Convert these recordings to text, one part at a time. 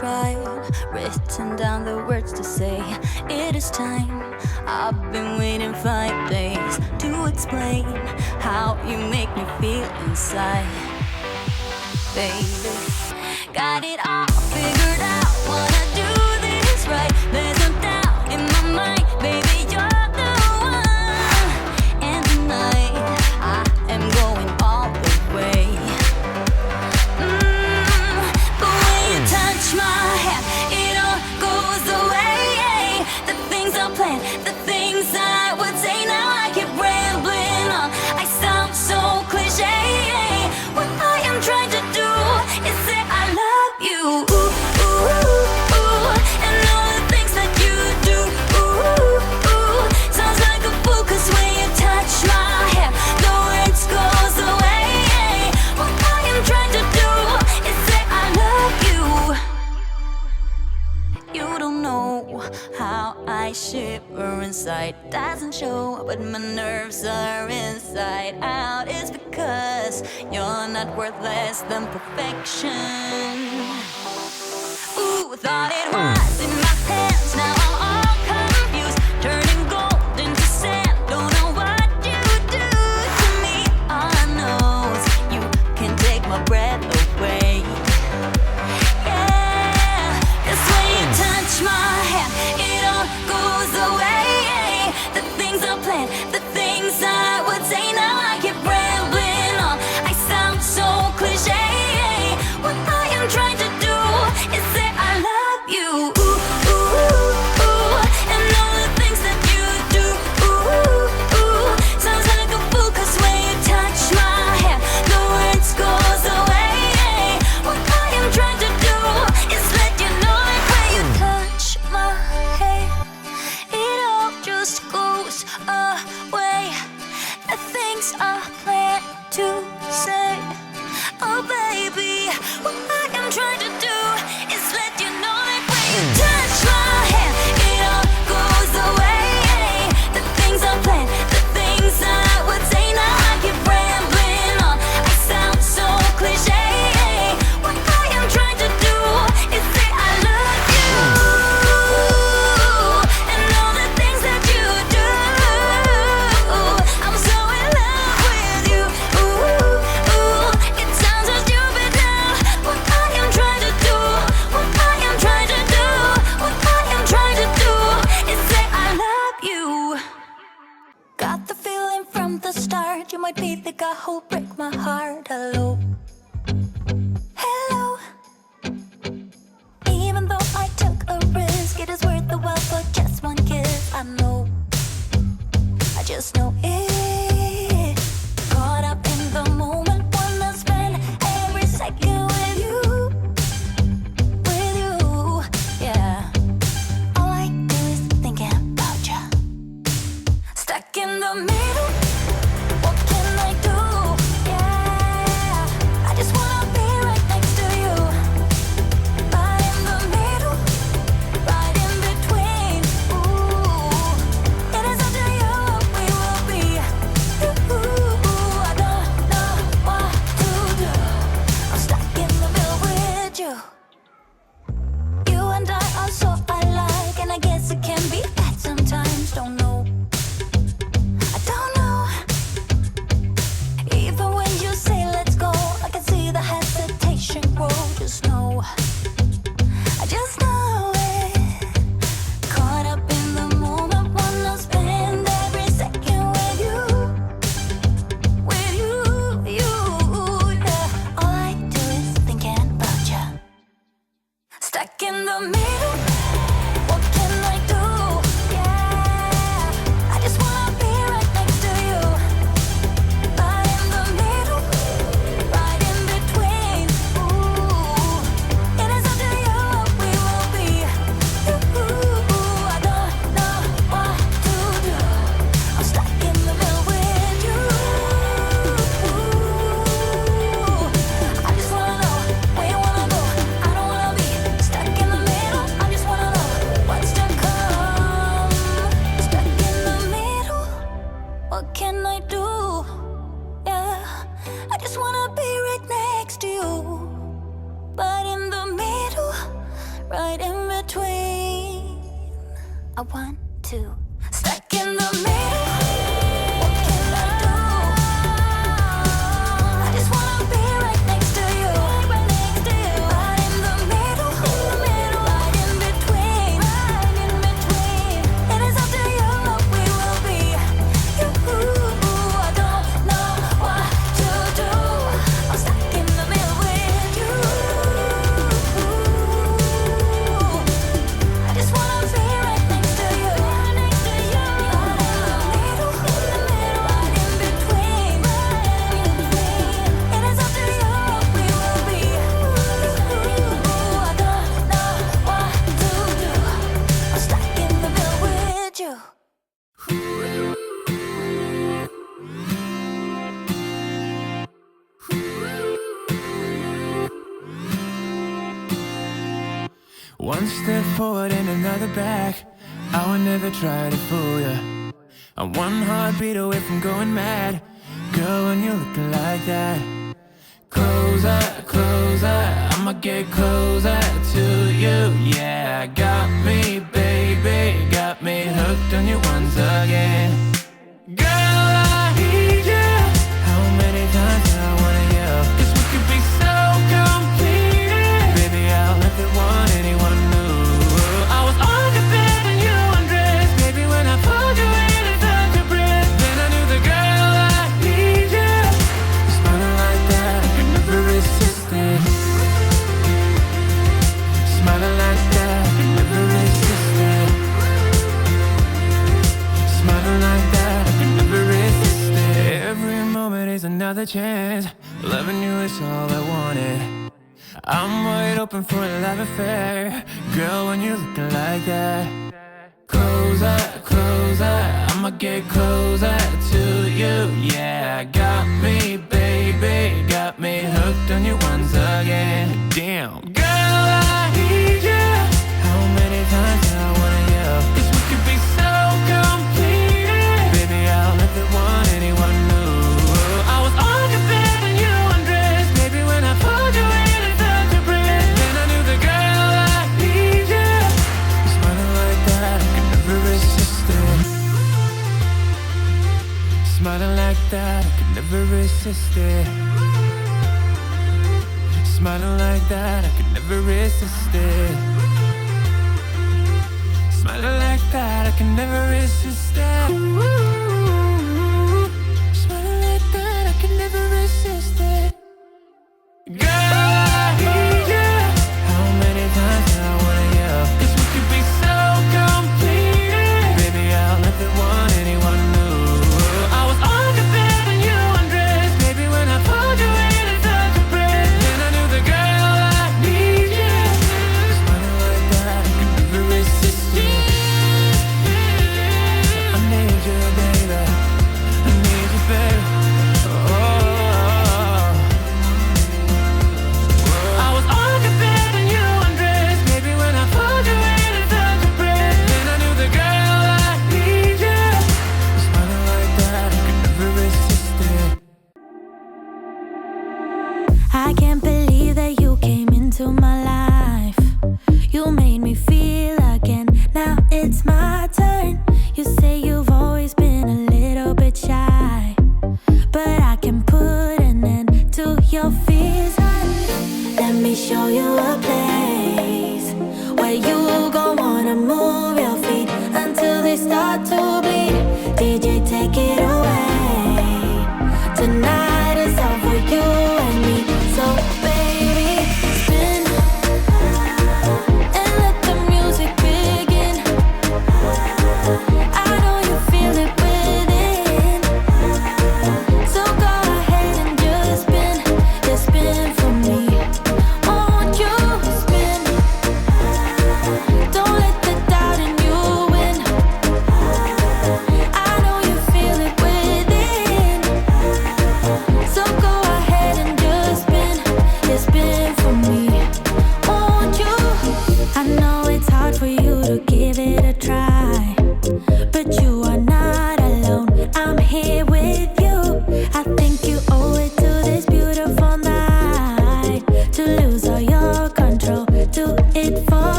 tried, written down the words to say it is time. I've been waiting 5 days to explain how you make me feel inside. Baby, got it all figured out, wanna do this right. There's no doubt in my mind, baby, you're the one. And tonight, I am going all the way. The way you touch my hand, it all goes away. The things I planned, the things I would say, now I keep rambling on. I sound so cliche. What I am trying to do is say I love you. Ooh, ooh, ooh, and all the things that you do. Ooh, ooh, sounds like a fool, 'cause when you touch my hair, the words goes away. What I am trying to do is say I love you. You don't know how I shiver inside. Doesn't show, but my nerves are inside out. It's because you're not worth less than perfection. Ooh, thought it was in my hands, now I'm all confused. Turning gold into sand, don't know what you do to me. All I know is you can take my breath away. Yeah, 'cause when you touch my hand, it all goes away. The things I planned, the things I would say, now I keep rambling on. I sound so cliche. What I am trying to do is say I love you. Ooh, ooh, ooh, and all the things that you do. Ooh, ooh, sounds like a fool, 'cause when you touch my hand, the words goes away. What I am trying to do is let you know that when you touch my hand, it all just goes away. The things I plan to say, oh baby, what I am trying to do is let you know that when you touch my hand, it all goes away. The things I plan, the things I would say, now I keep rambling on. I sound so cliche. What I am trying to do is say I love you. And all the things that you do, I'm so in love with you. Ooh, ooh, it sounds so stupid now. What I am trying to do, what I am trying to do, what I am trying to do is say I love you. Got the feeling from the start, you might be the guy who'll break my heart. Hello, hello. Even though I took a risk, it is worth the while for just one kiss. I know, I just know it. Caught up in the moment, wanna spend every second with you, yeah. All I do is thinking about you. Stuck in the middle, what can I do? Yeah, I just wanna be right next to you. Right in the middle, right in between. Ooh, it is up to you what we will be. Ooh, I don't know what to do. I'm stuck in the middle with you. You and I are so alike, and I guess it can be bad sometimes. Don't know, I don't know. Even when you say let's go, I can see the hesitation grow. Just know, I just know it. Caught up in the moment, wanna spend every second with you, yeah. All I do is thinking about you. Stuck in the middle, what can I do? Yeah, I just wanna be right next to you. Right in the middle, right in between. Ooh, it is up to you what we will be. Ooh, I don't know what to do. I'm stuck in the middle with you. I just wanna know where you wanna go. I don't wanna be stuck in the middle. I right in between. I want to stuck in the middle. What can I do? I just wanna be right next to you, right next to you. Right in the middle, right in between, right in between. It is up to you what we will be. You, I don't know what to do. I'm stuck in the middle with you. I just wanna be right next to you, right next to you. Right in between, right in between. It is up to you what we will be. I don't know what to do. I'm stuck in the middle with you. One step forward and another back. I would never try to fool ya. I'm one heartbeat away from going mad. Girl, when you're looking like that, closer, closer, I'ma get closer to you. Yeah, got me, baby, got me hooked on you once again. Girl, I need you. How many times do I wanna yell? 'Cause we could be so complete. Baby, I'll never want anyone new. I was on the bed and you undressed. Baby, when I pulled you in and felt your breath, then I knew the girl I need you. Smiling like that, I could never resist it. Smiling like that, I could never resist it. Smiling like that, I could never resist it. Every moment is another chance. Loving you is all I wanted. I'm wide open for a love affair. Girl, when you're looking like that, closer, closer, I'ma get closer to you. Yeah, got me, baby, got me hooked on you once again. Damn, girl, I need you. How many times do I wanna yell? 'Cause we could be so complete. Baby, I'll never want anyone new. I was on your bed and you undressed. Baby, when I pulled you in and felt your breath, then I knew the girl I need you. Smiling like that, I could never resist it. Smiling like that, I could never resist it. Smiling like that, I could never resist it. Smiling like that, I can never resist it. Smiling like that, I can never resist it. Girl, I need you. How many times do I wanna yell? 'Cause we could be so complete. Baby, I'll never want anyone new. I was on the bed and you undressed. Baby, when I pulled you in and felt your breath, then I knew the girl I need you. Smiling like that, I can never resist you. I need you, baby. I need you, baby. Oh. I was on the bed and you undressed. Baby, when I pulled you in and felt your breath, then I knew the girl I need you. Smiling like that, I could never resist it. I can't believe that you came into my life. You made me feel again. Now it's my turn. You say you've always been a little bit shy, but I can put an end to your fears. Let me show you a place where you gon' wanna move your feet until they start to bleed. DJ, take it away. Tonight is all for you and me. So baby, spin and let the music begin. I know you feel it within. So go ahead and just spin for me. Won't you spin? Don't let the doubt in you win. I know you feel it within. So go ahead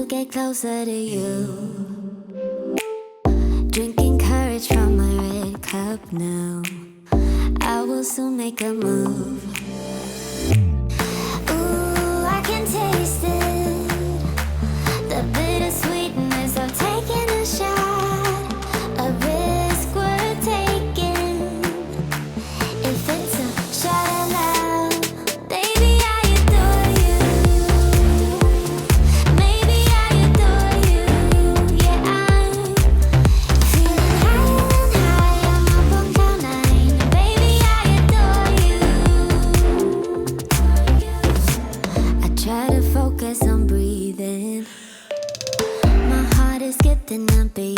to get closer to you. Drinking courage from my red cup now. I will soon make a move. Ooh, I can taste it, the bittersweetness of taking a shot, a risk worth taking. If it's a shot of love, baby, I adore you. Maybe I adore you. Yeah, I'm feeling higher and higher. I'm up on cloud nine. Baby, I adore you. I try to focus on breathing. My heart is skipping a beat.